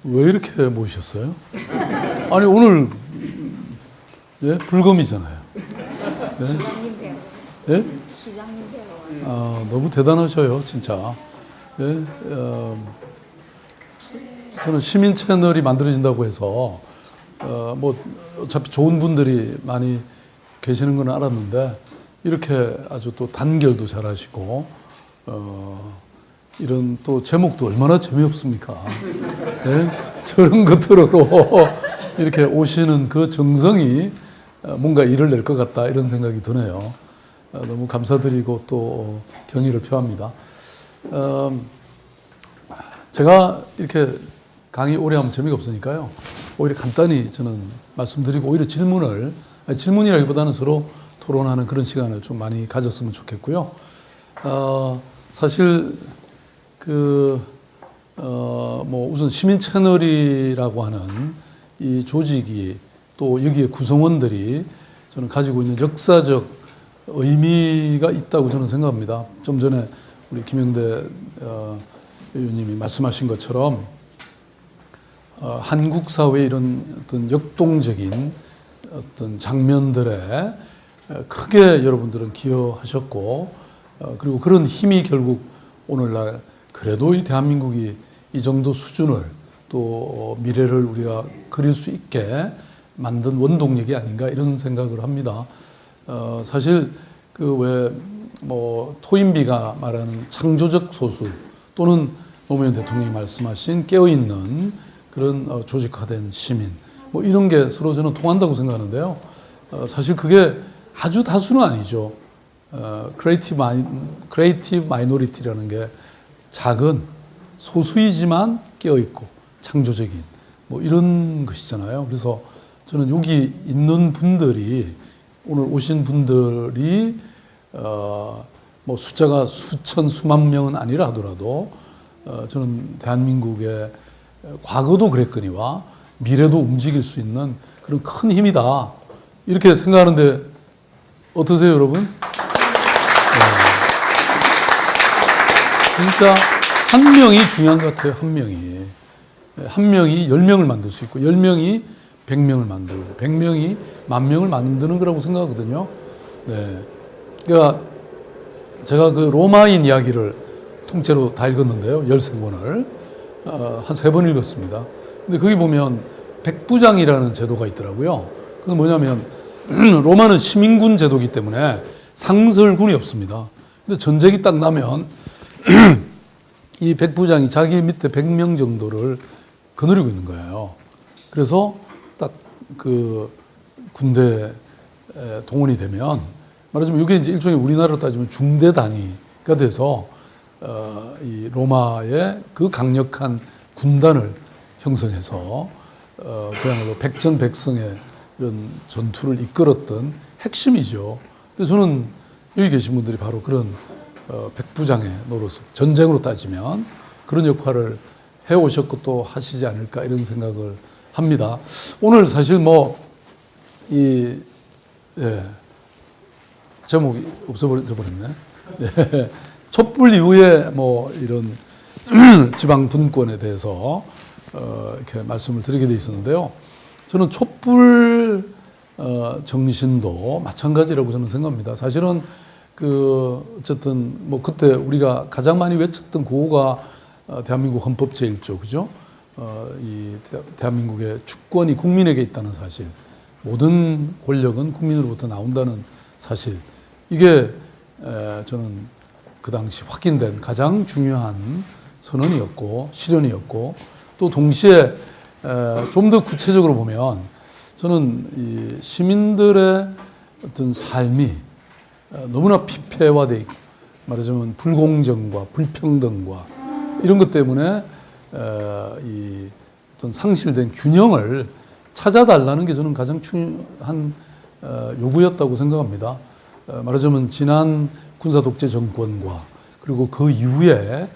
왜 이렇게 모셨어요? 아니 오늘 예? 불금이잖아요. 예? 시장님 뵈러. 예? 시장님 뵈러. 아, 너무 대단하셔요, 진짜. 예? 저는 시민 채널이 만들어진다고 해서 뭐 어차피 좋은 분들이 많이 계시는 건 알았는데 이렇게 아주 또 단결도 잘하시고 이런 또 제목도 얼마나 재미없습니까? 예? 저런 것들로 이렇게 오시는 그 정성이 뭔가 일을 낼 것 같다 이런 생각이 드네요. 너무 감사드리고 또 경의를 표합니다. 제가 이렇게 강의 오래 하면 재미가 없으니까요. 오히려 간단히 저는 말씀드리고 오히려 질문이라기보다는 서로 토론하는 그런 시간을 좀 많이 가졌으면 좋겠고요. 사실 뭐 우선 시민 채널이라고 하는 이 조직이 또 여기에 구성원들이 저는 가지고 있는 역사적 의미가 있다고 저는 생각합니다. 좀 전에 우리 김영대 의원님이 말씀하신 것처럼 한국 사회의 이런 어떤 역동적인 어떤 장면들에 크게 여러분들은 기여하셨고 그리고 그런 힘이 결국 오늘날 그래도 이 대한민국이 이 정도 수준을 또 미래를 우리가 그릴 수 있게 만든 원동력이 아닌가 이런 생각을 합니다. 사실 그 왜 뭐 토인비가 말하는 창조적 소수 또는 노무현 대통령이 말씀하신 깨어있는 그런 조직화된 시민 뭐 이런 게 서로 저는 통한다고 생각하는데요. 사실 그게 아주 다수는 아니죠. 크리에이티브 마이너리티라는 게 작은 소수이지만 깨어있고 창조적인 뭐 이런 것이잖아요. 그래서 저는 여기 있는 분들이 오늘 오신 분들이 뭐 숫자가 수천 수만 명은 아니라 하더라도 저는 대한민국의 과거도 그랬거니와 미래도 움직일 수 있는 그런 큰 힘이다 이렇게 생각하는데 어떠세요, 여러분? 네. 진짜 한 명이 중요한 것 같아요. 한 명이 10명을 만들 수 있고 10명이 100명을 만들고 100명이 10,000명을 만드는 거라고 생각하거든요. 네. 그러니까 제가 그 로마인 이야기를 통째로 다 읽었는데요. 13권을 한 3번 읽었습니다. 근데 거기 보면 백부장이라는 제도가 있더라고요. 그건 뭐냐면 로마는 시민군 제도이기 때문에 상설군이 없습니다. 근데 전쟁이 딱 나면 이 백부장이 자기 밑에 100명 정도를 거느리고 있는 거예요. 그래서 딱 그 군대에 동원이 되면 말하자면 이게 이제 일종의 우리나라로 따지면 중대 단위가 돼서 이 로마의 그 강력한 군단을 형성해서 그야말로 백전백승의 이런 전투를 이끌었던 핵심이죠. 근데 저는 여기 계신 분들이 바로 그런 백부장의 노릇을 전쟁으로 따지면 그런 역할을 해오셨고 또 하시지 않을까 이런 생각을 합니다. 오늘 사실 제목이 없어버렸네. 네. 촛불 이후에 뭐 이런 지방 분권에 대해서 이렇게 말씀을 드리게 돼 있었는데요. 저는 촛불 정신도 마찬가지라고 저는 생각합니다. 사실은 어쨌든 뭐 그때 우리가 가장 많이 외쳤던 구호가 대한민국 헌법 제1조, 그죠? 이 대한민국의 주권이 국민에게 있다는 사실, 모든 권력은 국민으로부터 나온다는 사실, 이게 저는 그 당시 확인된 가장 중요한 선언이었고 실현이었고 또 동시에 좀 더 구체적으로 보면 저는 이 시민들의 어떤 삶이 너무나 피폐화돼 있고 말하자면 불공정과 불평등과 이런 것 때문에 이 어떤 상실된 균형을 찾아달라는 게 저는 가장 중요한 요구였다고 생각합니다. 말하자면 지난 군사독재 정권과 그리고 그 이후에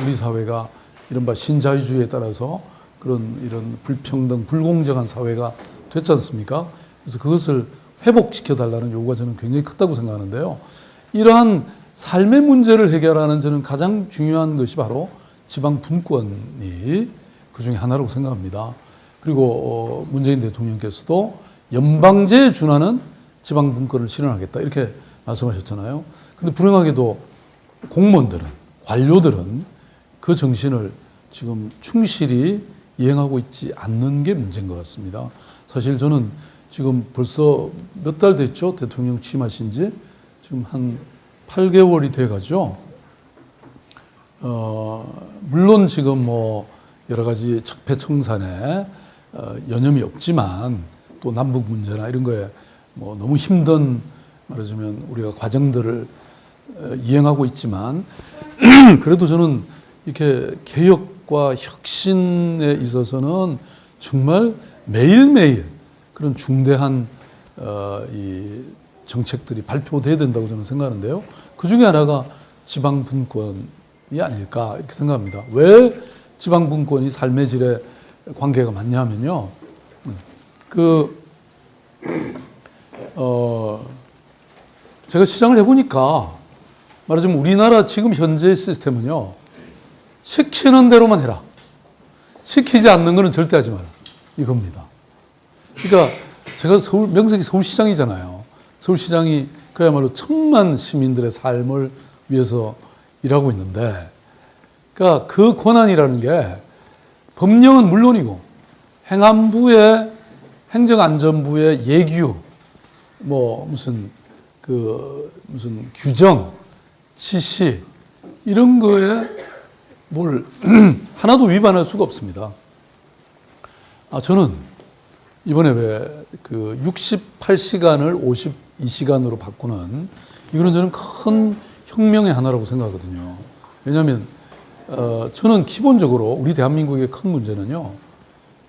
우리 사회가 이른바 신자유주의에 따라서 이런 불평등, 불공정한 사회가 됐지 않습니까? 그래서 그것을 회복시켜달라는 요구가 저는 굉장히 컸다고 생각하는데요. 이러한 삶의 문제를 해결하는 저는 가장 중요한 것이 바로 지방 분권이 그 중에 하나라고 생각합니다. 그리고 문재인 대통령께서도 연방제에 준하는 지방분권을 실현하겠다 이렇게 말씀하셨잖아요. 근데 불행하게도 공무원들은, 관료들은 그 정신을 지금 충실히 이행하고 있지 않는 게 문제인 것 같습니다. 사실 저는 지금 벌써 몇 달 됐죠? 대통령 취임하신 지 지금 한 8개월이 돼가죠. 물론 지금 뭐 여러 가지 적폐청산에 여념이 없지만 또 남북 문제나 이런 거에 뭐 너무 힘든 말하자면 우리가 과정들을 이행하고 있지만 그래도 저는 이렇게 개혁과 혁신에 있어서는 정말 매일매일 그런 중대한 이 정책들이 발표돼야 된다고 저는 생각하는데요. 그 중에 하나가 지방분권이 아닐까 이렇게 생각합니다. 왜 지방분권이 삶의 질에 관계가 많냐면요. 제가 시장을 해보니까 말하자면 우리나라 지금 현재 시스템은요. 시키는 대로만 해라. 시키지 않는 거는 절대 하지 마라. 이겁니다. 그러니까 제가 명색이 서울시장이잖아요. 서울시장이 그야말로 천만 시민들의 삶을 위해서 일하고 있는데 그러니까 그 권한이라는 게 법령은 물론이고 행안부의 행정안전부의 예규 뭐 무슨 규정 지시 이런 거에 뭘 하나도 위반할 수가 없습니다. 저는 이번에 왜 그 68시간을 52시간으로 바꾸는 이거는 저는 큰 혁명의 하나라고 생각하거든요. 왜냐하면 저는 기본적으로 우리 대한민국의 큰 문제는요.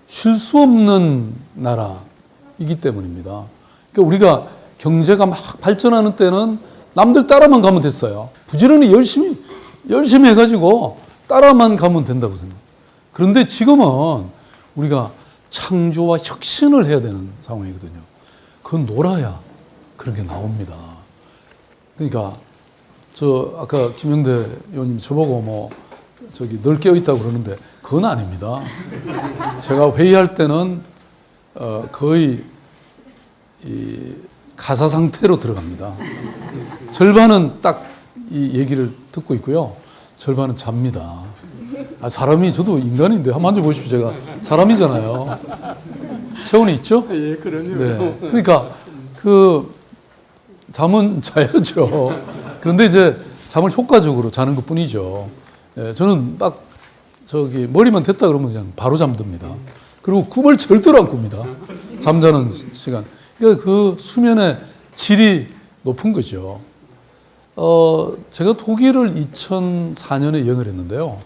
쉴 수 없는 나라이기 때문입니다. 그러니까 우리가 경제가 막 발전하는 때는 남들 따라만 가면 됐어요. 부지런히 열심히 해가지고 따라만 가면 된다고 생각해요. 그런데 지금은 우리가 창조와 혁신을 해야 되는 상황이거든요. 그건 놀아야 그런 게 나옵니다. 그러니까 아까 김영대 의원님 저보고 뭐 늘 깨어있다고 그러는데 그건 아닙니다. 제가 회의할 때는 거의 이 가사 상태로 들어갑니다. 절반은 딱 이 얘기를 듣고 있고요. 절반은 잡니다. 사람이 저도 인간인데 한번 만져보십시오. 제가 사람이잖아요. 체온이 있죠? 예, 그럼요. 네. 그러니까 잠은 자야죠. 그런데 이제 잠을 효과적으로 자는 것 뿐이죠. 예, 저는 딱 머리만 댔다 그러면 그냥 바로 잠듭니다. 그리고 꿈을 절대로 안 꿉니다. 잠자는 시간. 그러니까 그 수면의 질이 높은 거죠. 제가 독일을 2004년에 여행을 했는데요.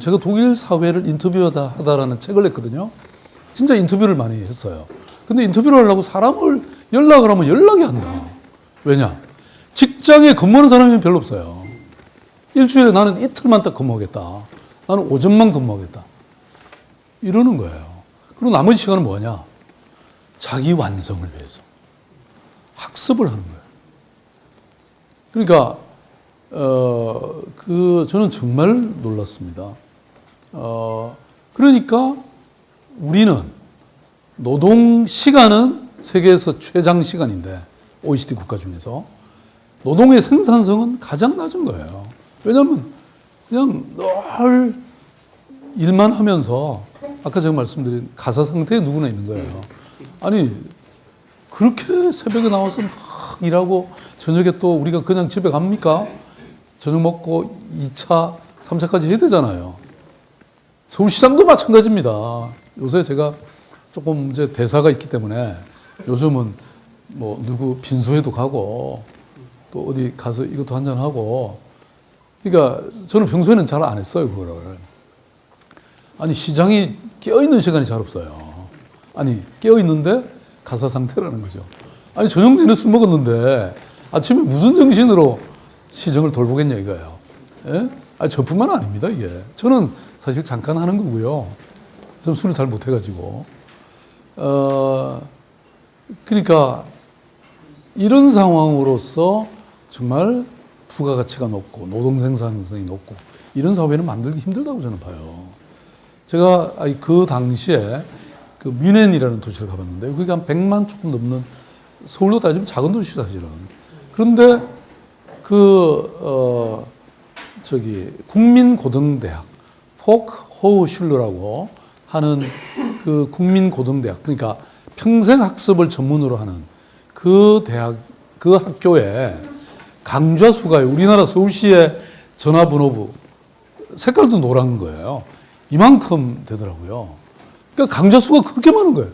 제가 독일 사회를 인터뷰하다라는 책을 냈거든요. 진짜 인터뷰를 많이 했어요. 근데 인터뷰를 하려고 사람을 연락을 하면 연락이 안 돼. 왜냐? 직장에 근무하는 사람이 별로 없어요. 일주일에 나는 이틀만 딱 근무하겠다. 나는 오전만 근무하겠다. 이러는 거예요. 그리고 나머지 시간은 뭐냐? 자기 완성을 위해서. 학습을 하는 거예요. 그러니까, 저는 정말 놀랐습니다. 그러니까 우리는 노동 시간은 세계에서 최장 시간인데, OECD 국가 중에서 노동의 생산성은 가장 낮은 거예요. 왜냐하면 그냥 늘 일만 하면서 아까 제가 말씀드린 가사 상태에 누구나 있는 거예요. 아니 그렇게 새벽에 나와서 막 일하고 저녁에 또 우리가 그냥 집에 갑니까? 저녁 먹고 2차, 3차까지 해야 되잖아요. 서울시장도 마찬가지입니다. 요새 제가 조금 이제 대사가 있기 때문에 요즘은 뭐 누구 빈소에도 가고 또 어디 가서 이것도 한잔하고 그러니까 저는 평소에는 잘 안 했어요, 그거를. 아니, 시장이 깨어있는 시간이 잘 없어요. 아니, 깨어있는데 가사 상태라는 거죠. 아니, 저녁 내내 술 먹었는데 아침에 무슨 정신으로 시정을 돌보겠냐 이거예요. 예? 아니, 저뿐만 아닙니다, 이게. 저는 사실 잠깐 하는 거고요. 저는 술을 잘 못해가지고. 그러니까 이런 상황으로서 정말 부가가치가 높고 노동 생산성이 높고 이런 사회는 만들기 힘들다고 저는 봐요. 제가 그 당시에 그 뮌헨이라는 도시를 가봤는데 그게 한 100만 조금 넘는 서울로 따지면 작은 도시죠 사실은. 그런데 국민고등대학 포크호우슐러라고 하는 그 국민고등대학, 그러니까 평생학습을 전문으로 하는 그 대학, 그 학교에 강좌 수가 우리나라 서울시의 전화번호부 색깔도 노란 거예요. 이만큼 되더라고요. 그러니까 강좌 수가 그렇게 많은 거예요.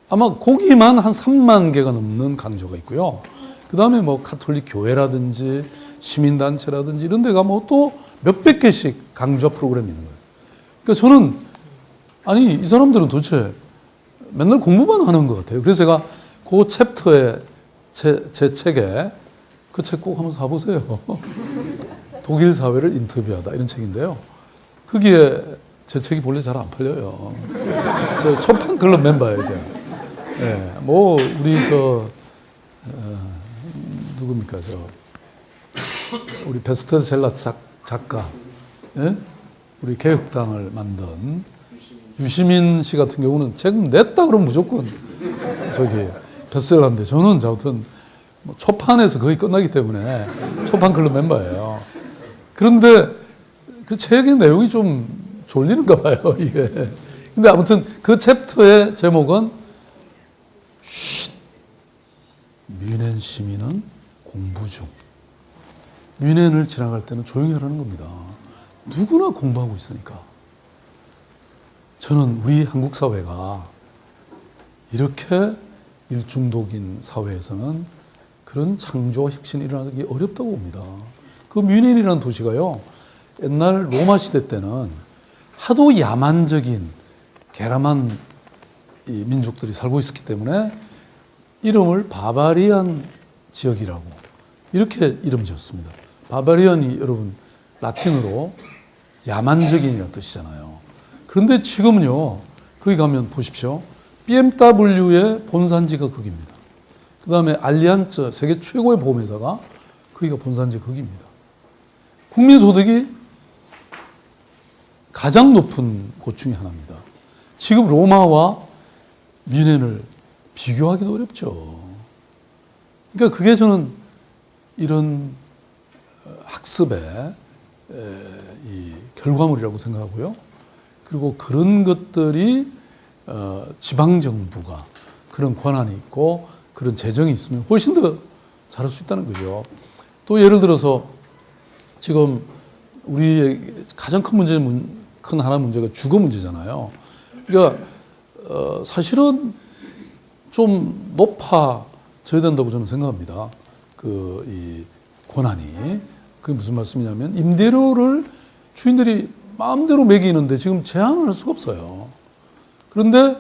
아마 거기만 한 3만 개가 넘는 강좌가 있고요. 그 다음에 뭐 가톨릭 교회라든지 시민단체라든지 이런 데가 뭐 또 몇백 개씩 강좌 프로그램이 있는 거예요. 그러니까 저는 아니 이 사람들은 도대체 맨날 공부만 하는 것 같아요. 그래서 제가 그 챕터에 제 책에 그 책 꼭 한번 사보세요. 독일 사회를 인터뷰하다 이런 책인데요. 거기에 제 책이 본래 잘 안 팔려요. 저 초판 클럽 멤버예요, 제가. 예, 뭐 우리 누굽니까 우리 베스트셀러 작가, 예? 우리 개혁당을 만든 유시민 씨 같은 경우는 책 냈다 그러면 무조건 베스트셀러인데 저는 아무튼 뭐 초판에서 거의 끝나기 때문에 초판 클럽 멤버예요. 그런데 그 책의 내용이 좀 졸리는가 봐요, 이게. 근데 아무튼 그 챕터의 제목은 뮌헨 시민은 공부 중. 뮌헨을 지나갈 때는 조용히 하라는 겁니다. 누구나 공부하고 있으니까. 저는 우리 한국 사회가 이렇게 일중독인 사회에서는 그런 창조와 혁신이 일어나기 어렵다고 봅니다. 그 뮌헨이라는 도시가요, 옛날 로마 시대 때는 하도 야만적인 게라만 이 민족들이 살고 있었기 때문에 이름을 바바리안 지역이라고 이렇게 이름 지었습니다. 바바리안이 여러분 라틴어로 야만적인이라는 뜻이잖아요. 그런데 지금은요, 거기 가면 보십시오. BMW의 본산지가 거기입니다. 그 다음에 알리안츠, 세계 최고의 보험회사가 거기가 본산지가 거기입니다. 국민소득이 가장 높은 곳 중에 하나입니다. 지금 로마와 뮌헨을 비교하기도 어렵죠. 그러니까 그게 저는 이런 학습의 이 결과물이라고 생각하고요. 그리고 그런 것들이 지방정부가 그런 권한이 있고 그런 재정이 있으면 훨씬 더 잘할 수 있다는 거죠. 또 예를 들어서 지금 우리의 가장 큰 하나 문제가 주거 문제잖아요. 그러니까 사실은 좀 높아져야 된다고 저는 생각합니다. 이 권한이. 그게 무슨 말씀이냐면 임대료를 주인들이 마음대로 매기는데 지금 제한을 할 수가 없어요. 그런데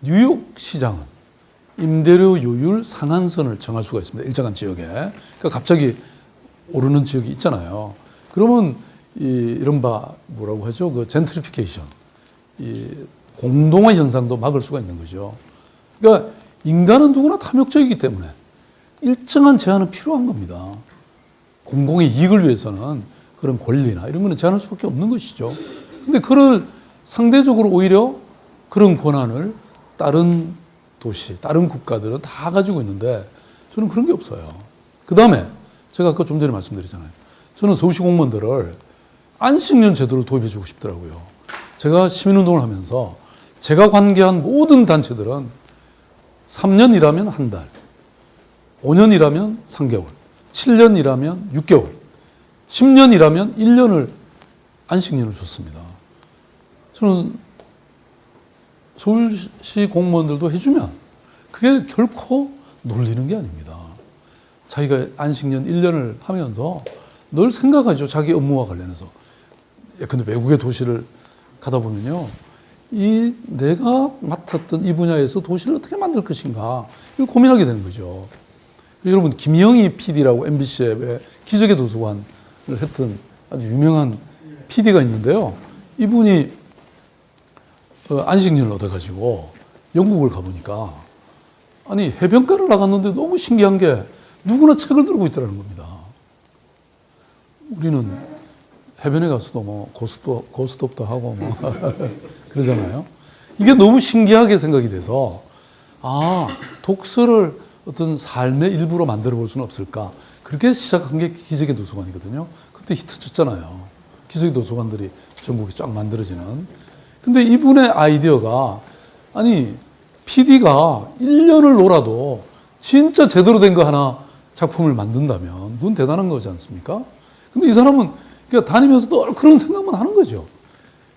뉴욕 시장은 임대료 요율 상한선을 정할 수가 있습니다. 일정한 지역에. 그러니까 갑자기 오르는 지역이 있잖아요. 그러면 이른바 뭐라고 하죠? 그 젠트리피케이션, 이 공동화 현상도 막을 수가 있는 거죠. 그러니까 인간은 누구나 탐욕적이기 때문에 일정한 제한은 필요한 겁니다. 공공의 이익을 위해서는 그런 권리나 이런 거는 제한할 수밖에 없는 것이죠. 근데 그걸 상대적으로 오히려 그런 권한을 다른 도시, 다른 국가들은 다 가지고 있는데 저는 그런 게 없어요. 그 다음에 제가 아까 좀 전에 말씀드렸잖아요. 저는 서울시 공무원들을 안식년 제도를 도입해 주고 싶더라고요. 제가 시민운동을 하면서 제가 관계한 모든 단체들은 3년 일하면 한 달, 5년 일하면 3개월, 7년 일하면 6개월, 10년 일하면 1년을 안식년을 줬습니다. 저는 서울시 공무원들도 해주면 그게 결코 놀리는 게 아닙니다. 자기가 안식년 1년을 하면서 늘 생각하죠. 자기 업무와 관련해서. 근데 외국의 도시를 가다 보면요. 내가 맡았던 이 분야에서 도시를 어떻게 만들 것인가 이걸 고민하게 되는 거죠. 여러분 김영희 PD라고 MBC의 기적의 도서관을 했던 아주 유명한 PD가 있는데요. 이분이 안식년을 얻어가지고 영국을 가보니까 아니 해변가를 나갔는데 너무 신기한 게 누구나 책을 들고 있더라는 겁니다. 우리는 해변에 가서도 뭐 고스톱도 하고 뭐 그러잖아요. 이게 너무 신기하게 생각이 돼서 독서를 어떤 삶의 일부로 만들어 볼 수는 없을까. 그렇게 시작한 게 기적의 도서관이거든요. 그때 히트 쳤잖아요. 기적의 도서관들이 전국에 쫙 만들어지는. 근데 이분의 아이디어가 아니 PD가 1년을 놀아도 진짜 제대로 된 거 하나 작품을 만든다면 그건 대단한 거지 않습니까? 근데 이 사람은 그냥 다니면서 늘 그런 생각만 하는 거죠.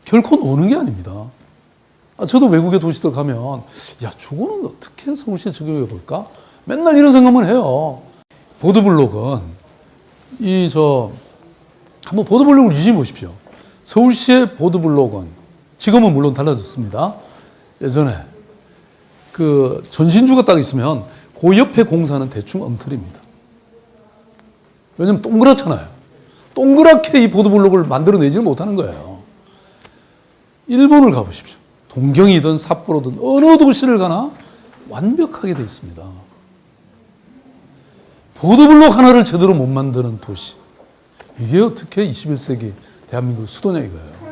결코 노는 게 아닙니다. 저도 외국의 도시들 가면 야 저거는 어떻게 서울시에 적용해 볼까? 맨날 이런 생각만 해요. 보도블록은 한번 보도블록을 유심히 보십시오. 서울시의 보도블록은 지금은 물론 달라졌습니다. 예전에 그 전신주가 딱 있으면 그 옆에 공사는 대충 엉터리입니다. 왜냐면 동그랗잖아요. 동그랗게 이 보도블록을 만들어내지를 못하는 거예요. 일본을 가보십시오. 동경이든 삿포로든 어느 도시를 가나 완벽하게 돼 있습니다. 보도블록 하나를 제대로 못 만드는 도시. 이게 어떻게 21세기 대한민국 수도냐 이거예요.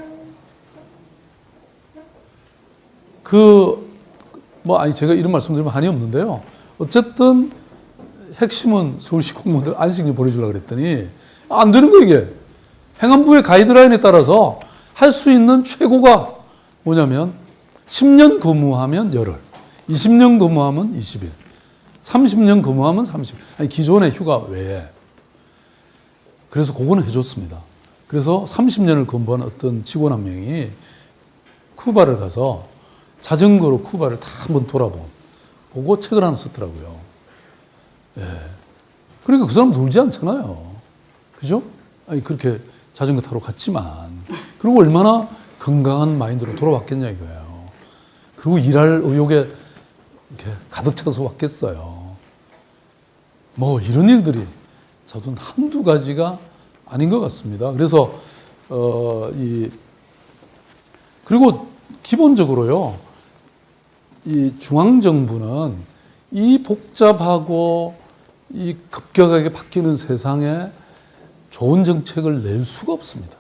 제가 이런 말씀드리면 한이 없는데요. 어쨌든 핵심은 서울시 공무원들 안식일 보내주려고 그랬더니 안 되는 거예요, 이게. 행안부의 가이드라인에 따라서 할 수 있는 최고가 뭐냐면 10년 근무하면 열흘, 20년 근무하면 20일, 30년 근무하면 30일. 아니, 기존의 휴가 외에. 그래서 그거는 해줬습니다. 그래서 30년을 근무한 어떤 직원 한 명이 쿠바를 가서 자전거로 쿠바를 다 한번 보고 책을 하나 썼더라고요. 예. 그러니까 그 사람 놀지 않잖아요. 그죠? 아니, 그렇게 자전거 타러 갔지만. 그리고 얼마나 건강한 마인드로 돌아왔겠냐 이거예요. 그리고 일할 의욕에 이렇게 가득 차서 왔겠어요. 뭐 이런 일들이 저도 한두 가지가 아닌 것 같습니다. 그래서 그리고 기본적으로요, 이 중앙정부는 이 복잡하고 이 급격하게 바뀌는 세상에 좋은 정책을 낼 수가 없습니다.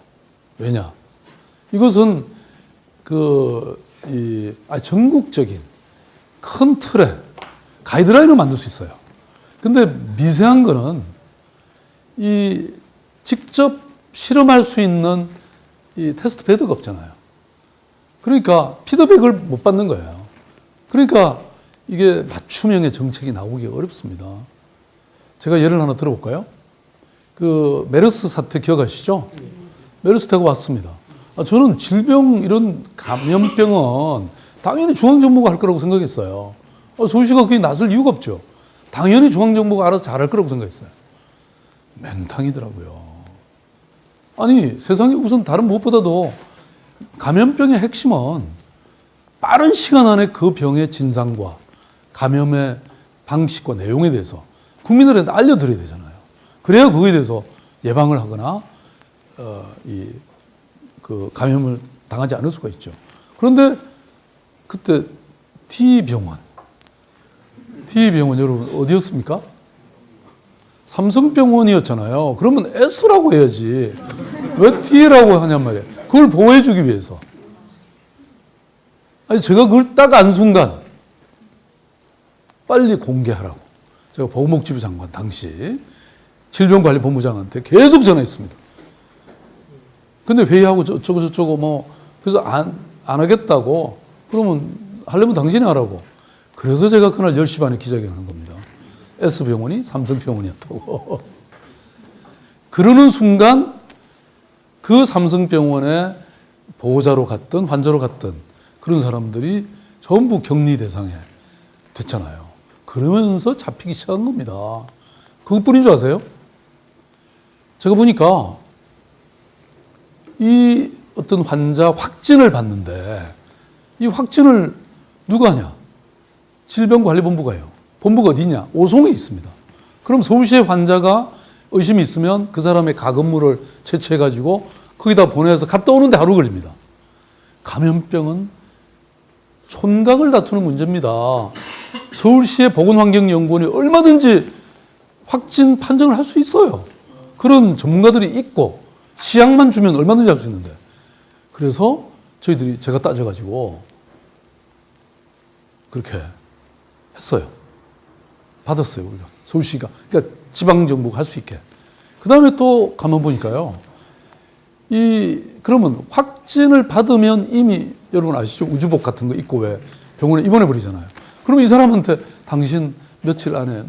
왜냐? 이것은 전국적인 큰 틀에 가이드라인을 만들 수 있어요. 근데 미세한 거는 직접 실험할 수 있는 이 테스트 베드가 없잖아요. 그러니까 피드백을 못 받는 거예요. 그러니까 이게 맞춤형의 정책이 나오기 어렵습니다. 제가 예를 하나 들어볼까요? 그 메르스 사태 기억하시죠? 메르스 사태가 왔습니다. 저는 이런 감염병은 당연히 중앙정부가 할 거라고 생각했어요. 서울시가 그게 나설 이유가 없죠. 당연히 중앙정부가 알아서 잘할 거라고 생각했어요. 맹탕이더라고요. 아니, 세상에 우선 다른 무엇보다도 감염병의 핵심은 빠른 시간 안에 그 병의 진상과 감염의 방식과 내용에 대해서 국민들한테 알려드려야 되잖아요. 그래야 그거에 대해서 예방을 하거나 감염을 당하지 않을 수가 있죠. 그런데 그때 D병원 여러분 어디였습니까? 삼성병원이었잖아요. 그러면 S라고 해야지. 왜 D라고 하냔 말이에요. 그걸 보호해주기 위해서. 아니, 제가 그걸 딱 안 순간 빨리 공개하라고 제가 보건복지부 장관 당시 질병관리본부장한테 계속 전화했습니다. 근데 회의하고 저쩌고 그래서 안 하겠다고. 그러면 하려면 당신이 하라고. 그래서 제가 그날 10시 반에 기자회견을 한 겁니다. S병원이 삼성병원이었다고. 그러는 순간 그 삼성병원에 보호자로 갔던 환자로 갔던 그런 사람들이 전부 격리 대상에 됐잖아요. 그러면서 잡히기 시작한 겁니다. 그것뿐인 줄 아세요? 제가 보니까 이 어떤 환자 확진을 받는데 이 확진을 누가 하냐? 질병관리본부가 해요. 본부가 어디냐? 오송에 있습니다. 그럼 서울시의 환자가 의심이 있으면 그 사람의 가건물을 채취해가지고 거기다 보내서 갔다 오는데 하루 걸립니다. 감염병은 촌각을 다투는 문제입니다. 서울시의 보건환경연구원이 얼마든지 확진 판정을 할 수 있어요. 그런 전문가들이 있고 시약만 주면 얼마든지 할 수 있는데. 그래서 저희들이 제가 따져가지고 그렇게 했어요. 받았어요, 우리가. 서울시가. 그러니까 지방정부가 할 수 있게. 그 다음에 또 가만 보니까요. 그러면 확진을 받으면 이미 여러분 아시죠? 우주복 같은 거 입고 왜 병원에 입원해버리잖아요. 그러면 이 사람한테 당신 며칠 안에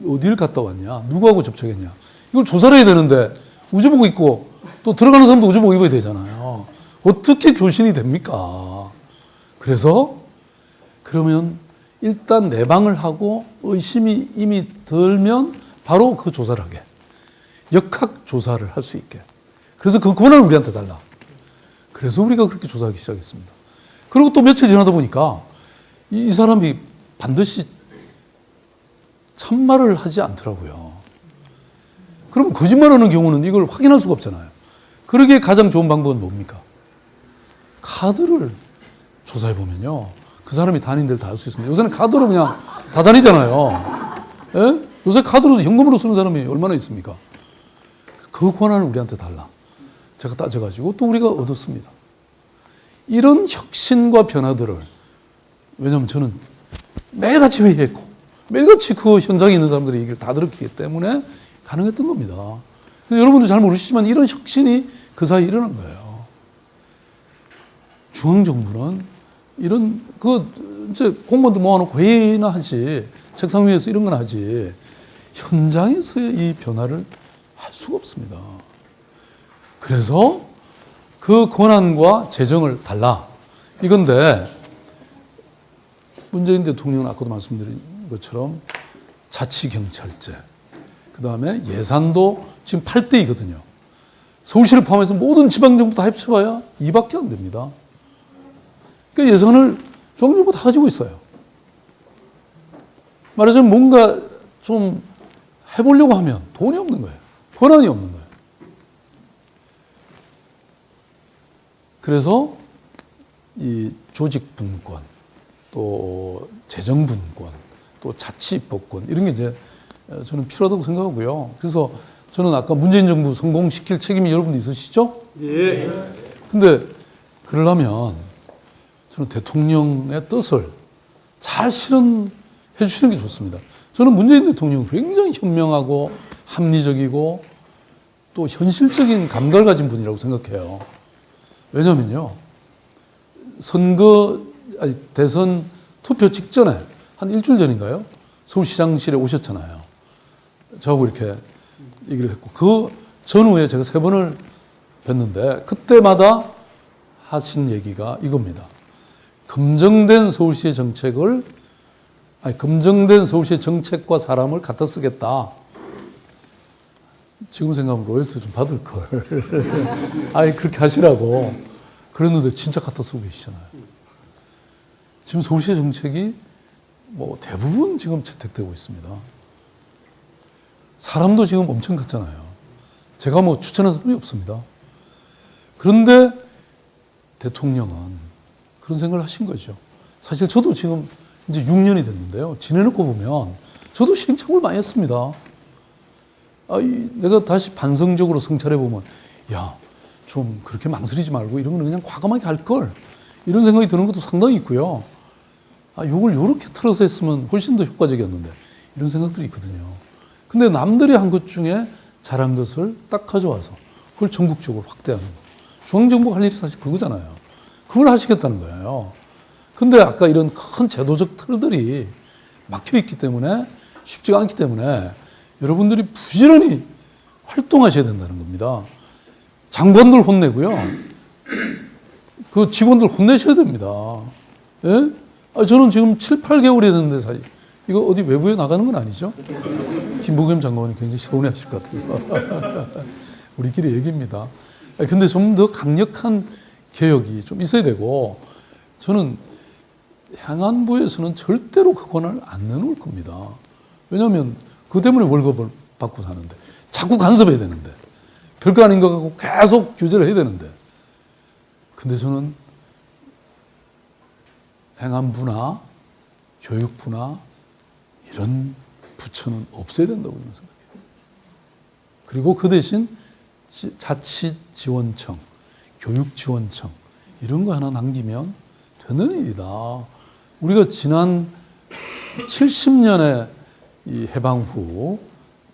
어딜 갔다 왔냐? 누구하고 접촉했냐? 이걸 조사를 해야 되는데 우주복 입고 또 들어가는 사람도 우주복 입어야 되잖아요. 어떻게 교신이 됩니까? 그래서 그러면 일단 내방을 하고 의심이 이미 들면 바로 그 조사를 하게. 역학 조사를 할 수 있게. 그래서 그 권한을 우리한테 달라. 그래서 우리가 그렇게 조사하기 시작했습니다. 그리고 또 며칠 지나다 보니까 이 사람이 반드시 참말을 하지 않더라고요. 그러면 거짓말하는 경우는 이걸 확인할 수가 없잖아요. 그러기에 가장 좋은 방법은 뭡니까? 카드를 조사해 보면요. 그 사람이 다닌 데를 다 알 수 있습니다. 요새는 카드로 그냥 다 다니잖아요. 예? 요새 카드로 현금으로 쓰는 사람이 얼마나 있습니까? 그 권한을 우리한테 달라. 제가 따져가지고 또 우리가 얻었습니다. 이런 혁신과 변화들을, 왜냐하면 저는 매일같이 회의했고 매일같이 그 현장에 있는 사람들의 얘기를 다 들었기 때문에 가능했던 겁니다. 여러분도 잘 모르시지만 이런 혁신이 그 사이에 일어난 거예요. 중앙정부는 이런 이제 공무원들 모아놓고 회의나 하지, 책상 위에서 이런 건 하지, 현장에서의 이 변화를 할 수가 없습니다. 그래서 그 권한과 재정을 달라. 이건데 문재인 대통령은 아까도 말씀드린 것처럼 자치경찰제, 그 다음에 예산도 지금 8대이거든요. 서울시를 포함해서 모든 지방정부 다 합쳐봐야 2밖에 안 됩니다. 그러니까 예산을 중앙정부 다 가지고 있어요. 말하자면 뭔가 좀 해보려고 하면 돈이 없는 거예요. 권한이 없는 거예요. 그래서 이 조직분권, 또 재정분권, 또 자치법권 이런 게 이제 저는 필요하다고 생각하고요. 그래서 저는 아까 문재인 정부 성공시킬 책임이 여러분도 있으시죠? 예. 근데 그러려면 저는 대통령의 뜻을 잘 실현해 주시는 게 좋습니다. 저는 문재인 대통령은 굉장히 현명하고 합리적이고 또 현실적인 감각을 가진 분이라고 생각해요. 왜냐면요. 대선 투표 직전에 한 일주일 전인가요? 서울시장실에 오셨잖아요. 저하고 이렇게 얘기를 했고, 그 전후에 제가 3번을 뵀는데, 그때마다 하신 얘기가 이겁니다. 검증된 서울시의 정책과 사람을 갖다 쓰겠다. 지금 생각하면 로열티 좀 받을 걸. 그렇게 하시라고. 그랬는데 진짜 갖다 쓰고 계시잖아요. 지금 서울시의 정책이 뭐 대부분 지금 채택되고 있습니다. 사람도 지금 엄청 같잖아요. 제가 뭐 추천한 사람이 없습니다. 그런데 대통령은 그런 생각을 하신 거죠. 사실 저도 지금 이제 6년이 됐는데요. 지내놓고 보면 저도 시행착오를 많이 했습니다. 내가 다시 반성적으로 성찰해보면, 좀 그렇게 망설이지 말고 이런 거는 그냥 과감하게 할 걸. 이런 생각이 드는 것도 상당히 있고요. 이걸 이렇게 틀어서 했으면 훨씬 더 효과적이었는데. 이런 생각들이 있거든요. 근데 남들이 한 것 중에 잘한 것을 딱 가져와서 그걸 전국적으로 확대하는 거. 중앙정부가 할 일이 사실 그거잖아요. 그걸 하시겠다는 거예요. 근데 아까 이런 큰 제도적 틀들이 막혀 있기 때문에, 쉽지가 않기 때문에 여러분들이 부지런히 활동하셔야 된다는 겁니다. 장관들 혼내고요. 그 직원들 혼내셔야 됩니다. 예? 저는 지금 7, 8개월이 됐는데 사실 이거 어디 외부에 나가는 건 아니죠? 김부겸 장관이 굉장히 서운해하실 것 같아서 우리끼리 얘기입니다. 근데 좀 더 강력한 개혁이 좀 있어야 되고, 저는 행안부에서는 절대로 그 권한을 안 내놓을 겁니다. 왜냐하면 그 때문에 월급을 받고 사는데, 자꾸 간섭해야 되는데, 별거 아닌 것 같고 계속 규제를 해야 되는데. 근데 저는 행안부나 교육부나 이런 부처는 없애야 된다고 생각해요. 그리고 그 대신 자치지원청, 교육지원청 이런 거 하나 남기면 되는 일이다. 우리가 지난 70년의 이 해방 후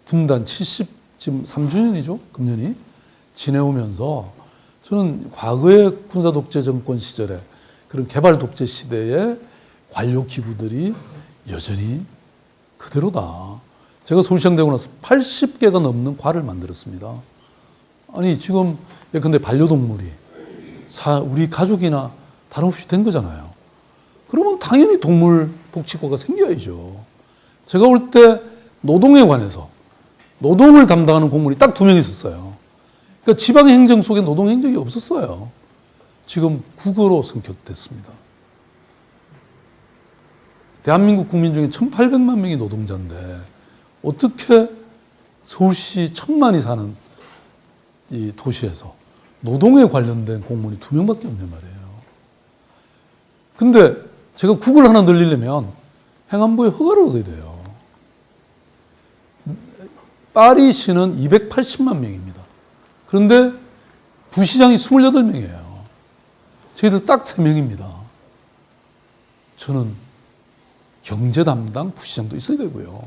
분단 지금 3주년이죠. 금년이 지내오면서 저는 과거의 군사 독재 정권 시절에 그런 개발 독재 시대의 관료 기구들이 여전히 그대로다. 제가 서울시장 되고 나서 80개가 넘는 과를 만들었습니다. 아니 지금 근데 반려동물이 우리 가족이나 다름없이 된 거잖아요. 그러면 당연히 동물 복지과가 생겨야죠. 제가 올 때 노동에 관해서 노동을 담당하는 공무원이 딱 2명 있었어요. 그러니까 지방의 행정 속에 노동 행정이 없었어요. 지금 국어로 성격됐습니다. 대한민국 국민 중에 1,800만 명이 노동자인데 어떻게 서울시 1,000만이 사는 이 도시에서 노동에 관련된 공무원이 2명밖에 없는 말이에요. 근데 제가 국을 하나 늘리려면 행안부에 허가를 얻어야 돼요. 파리시는 280만 명입니다. 그런데 부시장이 28명이에요. 저희들 딱 3명입니다. 저는 경제 담당 부시장도 있어야 되고요.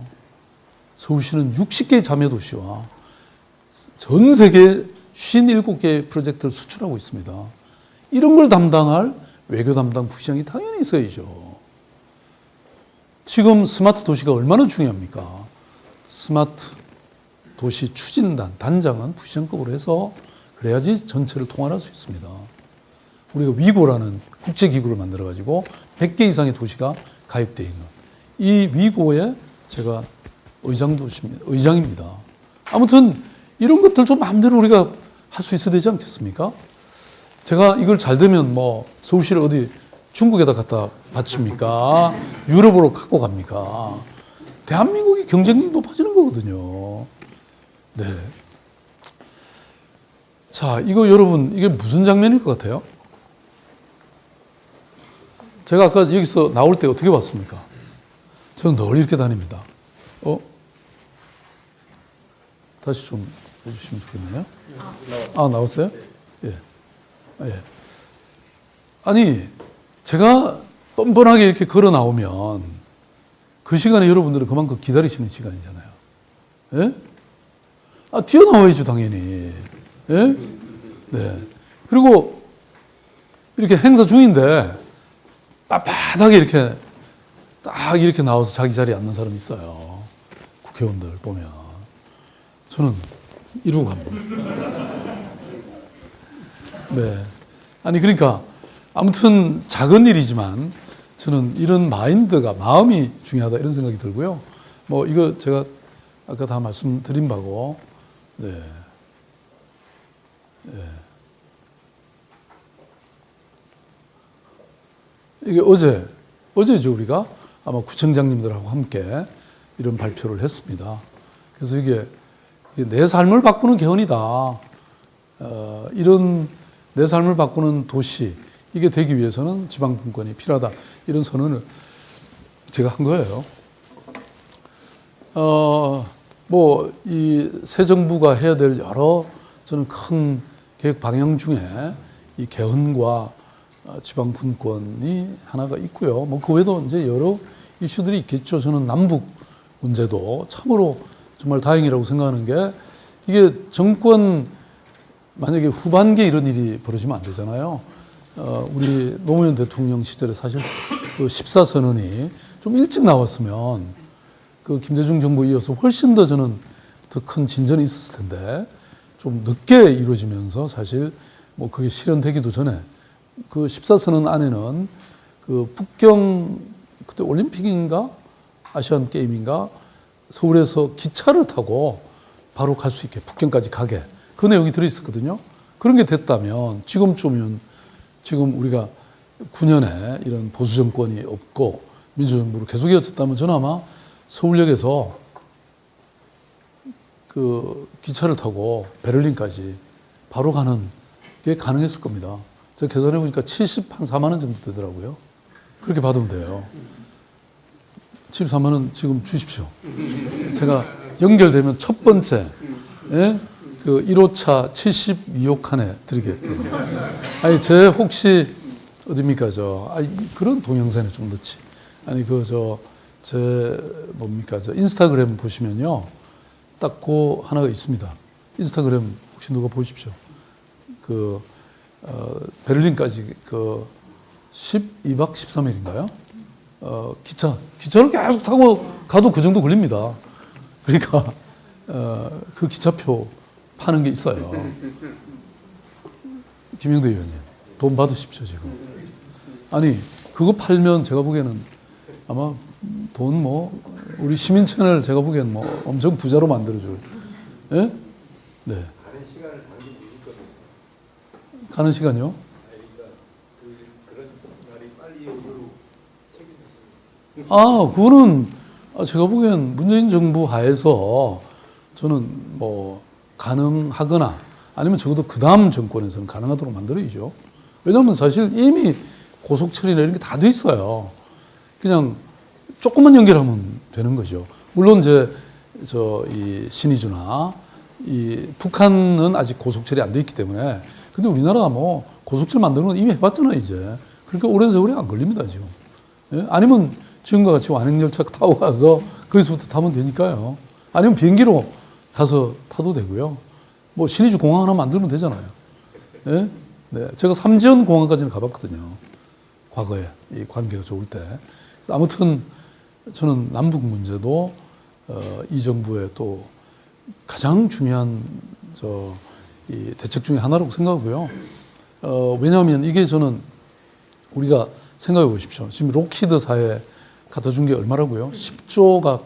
서울시는 60개의 자매도시와 전 세계 57개의 프로젝트를 수출하고 있습니다. 이런 걸 담당할 외교 담당 부시장이 당연히 있어야죠. 지금 스마트 도시가 얼마나 중요합니까? 스마트 도시 추진단, 단장은 부시장급으로 해서 그래야지 전체를 통할할 수 있습니다. 우리가 위고라는 국제기구를 만들어가지고 100개 이상의 도시가 가입되어 있는 이 위고에 제가 의장입니다. 아무튼 이런 것들 좀 마음대로 우리가 할 수 있어야 되지 않겠습니까? 제가 이걸 잘 되면 뭐 서울시를 어디 중국에다 갖다 바칩니까? 유럽으로 갖고 갑니까? 대한민국이 경쟁력이 높아지는 거거든요. 네. 자, 이거 여러분, 이게 무슨 장면일 것 같아요? 제가 아까 여기서 나올 때 어떻게 봤습니까? 저는 늘 이렇게 다닙니다. 다시 좀 해주시면 좋겠네요. 나왔어요? 예. 예. 아니, 제가 뻔뻔하게 이렇게 걸어 나오면 그 시간에 여러분들은 그만큼 기다리시는 시간이잖아요. 예? 튀어나와야죠, 당연히. 예? 네. 그리고 이렇게 행사 중인데 빳빳하게 이렇게 딱 이렇게 나와서 자기 자리에 앉는 사람이 있어요. 국회의원들 보면. 저는 이러고 갑니다. 네. 아니, 그러니까 아무튼 작은 일이지만 저는 이런 마음이 중요하다 이런 생각이 들고요. 뭐 이거 제가 아까 다 말씀드린 바고, 네. 네. 이게 어제죠, 우리가 아마 구청장님들하고 함께 이런 발표를 했습니다. 그래서 이게 내 삶을 바꾸는 개헌이다. 이런 내 삶을 바꾸는 도시, 이게 되기 위해서는 지방분권이 필요하다. 이런 선언을 제가 한 거예요. 이 새 정부가 해야 될 여러 저는 큰 계획 방향 중에 이 개헌과 지방분권이 하나가 있고요. 뭐 그 외에도 이제 여러 이슈들이 있겠죠. 저는 남북 문제도 참으로 정말 다행이라고 생각하는 게 이게 정권 만약에 후반기에 이런 일이 벌어지면 안 되잖아요. 우리 노무현 대통령 시절에 사실 그 14선언이 좀 일찍 나왔으면 그 김대중 정부 이어서 훨씬 더 저는 더 큰 진전이 있었을 텐데 좀 늦게 이루어지면서 사실 뭐 그게 실현되기도 전에 그 14선언 안에는 그 북경 그때 올림픽인가 아시안 게임인가 서울에서 기차를 타고 바로 갈 수 있게 북경까지 가게 그 내용이 들어있었거든요. 그런 게 됐다면 지금쯤이면 지금 우리가 9년에 이런 보수 정권이 없고 민주정부로 계속 이어졌다면 저는 아마 서울역에서 그 기차를 타고 베를린까지 바로 가는 게 가능했을 겁니다. 제가 계산해 보니까 74만 원 정도 되더라고요. 그렇게 받으면 돼요. 74만 원 지금 주십시오. 제가 연결되면 첫 번째 그 1호차 72호 칸에 드리겠습니다. 아니, 제 혹시 어딥니까, 그런 동영상에 좀 넣지. 아니, 뭡니까, 인스타그램 보시면요. 딱 그 하나가 있습니다. 인스타그램 혹시 누가 보십시오. 베를린까지 12박 13일인가요? 기차를 계속 타고 가도 그 정도 걸립니다. 그러니까, 그 기차표 파는 게 있어요. 김영대 의원님, 돈 받으십시오, 지금. 아니, 그거 팔면 제가 보기에는 아마 우리 시민 채널 제가 보기에는 엄청 부자로 만들어줄. 예? 네. 가는 시간이요? 그거는 제가 보기엔 문재인 정부 하에서 저는 가능하거나 아니면 적어도 그 다음 정권에서는 가능하도록 만들어야죠. 왜냐하면 사실 이미 고속철이나 이런 게 다 돼 있어요. 그냥 조금만 연결하면 되는 거죠. 물론 이 신의주나 이 북한은 아직 고속철이 안 돼 있기 때문에 근데 우리나라가 고속철 만드는 건 이미 해봤잖아요, 이제. 그렇게 오랜 세월이 안 걸립니다, 지금. 예? 아니면 지금과 같이 완행열차 타고 가서 거기서부터 타면 되니까요. 아니면 비행기로 가서 타도 되고요. 신의주 공항 하나 만들면 되잖아요. 예? 네. 제가 삼지연 공항까지는 가봤거든요. 과거에, 이 관계가 좋을 때. 아무튼 저는 남북 문제도 이 정부의 또 가장 중요한 이 대책 중에 하나라고 생각하고요. 왜냐하면 이게 저는 우리가 생각해 보십시오. 지금 록히드사에 갖다 준 게 얼마라고요? 10조를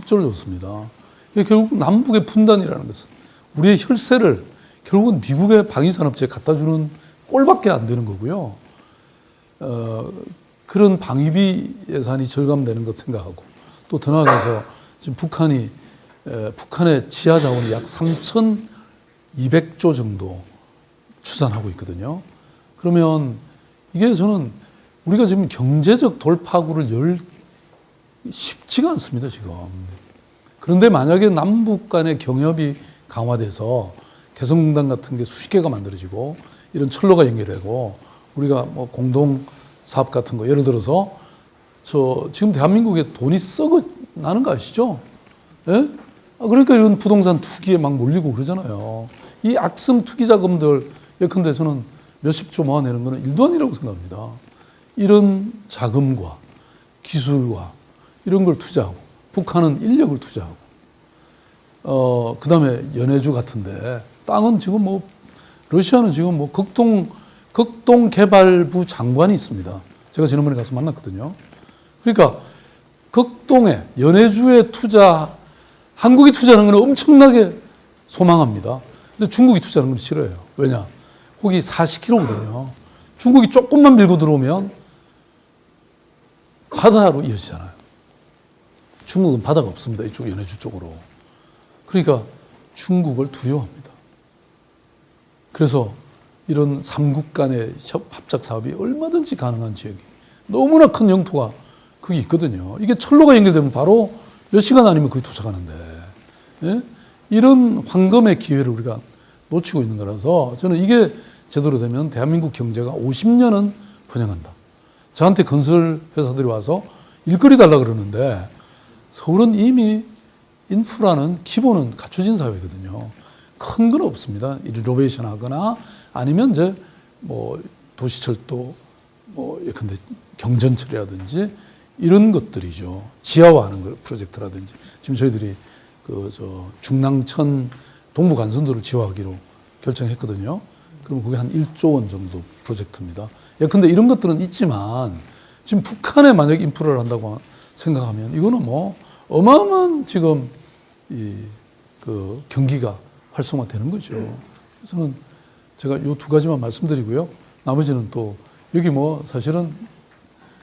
줬습니다. 이게 결국 남북의 분단이라는 것은 우리의 혈세를 결국은 미국의 방위산업체에 갖다 주는 꼴밖에 안 되는 거고요. 그런 방위비 예산이 절감되는 것 생각하고 또 더 나아가서 지금 북한의 지하 자원이 약 3,200조 정도 추산하고 있거든요. 그러면 이게 저는 우리가 지금 경제적 돌파구를 쉽지가 않습니다, 지금. 그런데 만약에 남북 간의 경협이 강화돼서 개성공단 같은 게 수십 개가 만들어지고 이런 철로가 연결되고 우리가 공동 사업 같은 거 예를 들어서 지금 대한민국에 돈이 썩어 나는 거 아시죠? 예? 그러니까 이런 부동산 투기에 막 몰리고 그러잖아요. 이 악성 투기 자금들 예컨대 저는 몇십조 모아내는 거는 일도 아니라고 생각합니다. 이런 자금과 기술과 이런 걸 투자하고 북한은 인력을 투자하고 그 다음에 연해주 같은데 땅은 지금 러시아는 지금 극동개발부 장관이 있습니다. 제가 지난번에 가서 만났거든요. 그러니까 극동에 연해주에 한국이 투자하는 건 엄청나게 소망합니다. 근데 중국이 투자하는 건 싫어요. 왜냐? 거기 40km거든요. 중국이 조금만 밀고 들어오면 바다로 이어지잖아요. 중국은 바다가 없습니다. 이쪽 연해주 쪽으로. 그러니까 중국을 두려워합니다. 그래서 이런 삼국 간의 합작 사업이 얼마든지 가능한 지역이 너무나 큰 영토가 거기 있거든요. 이게 철로가 연결되면 바로 몇 시간 아니면 거기 도착하는데 예? 이런 황금의 기회를 우리가 놓치고 있는 거라서 저는 이게 제대로 되면 대한민국 경제가 50년은 번영한다. 저한테 건설 회사들이 와서 일거리 달라 그러는데 서울은 이미 인프라는 기본은 갖춰진 사회거든요. 큰 건 없습니다. 리노베이션 하거나 아니면 이제 도시철도 예컨대 경전철이라든지 이런 것들이죠. 지하화하는 프로젝트라든지 지금 저희들이 중랑천 동부간선도를 지하화하기로 결정했거든요. 그럼 그게 한 1조 원 정도 프로젝트입니다. 예컨대 이런 것들은 있지만 지금 북한에 만약 인프라를 한다고 생각하면 이거는 어마어마한 지금 경기가 활성화되는 거죠. 그래서는 제가 이 두 가지만 말씀드리고요. 나머지는 또 여기 사실은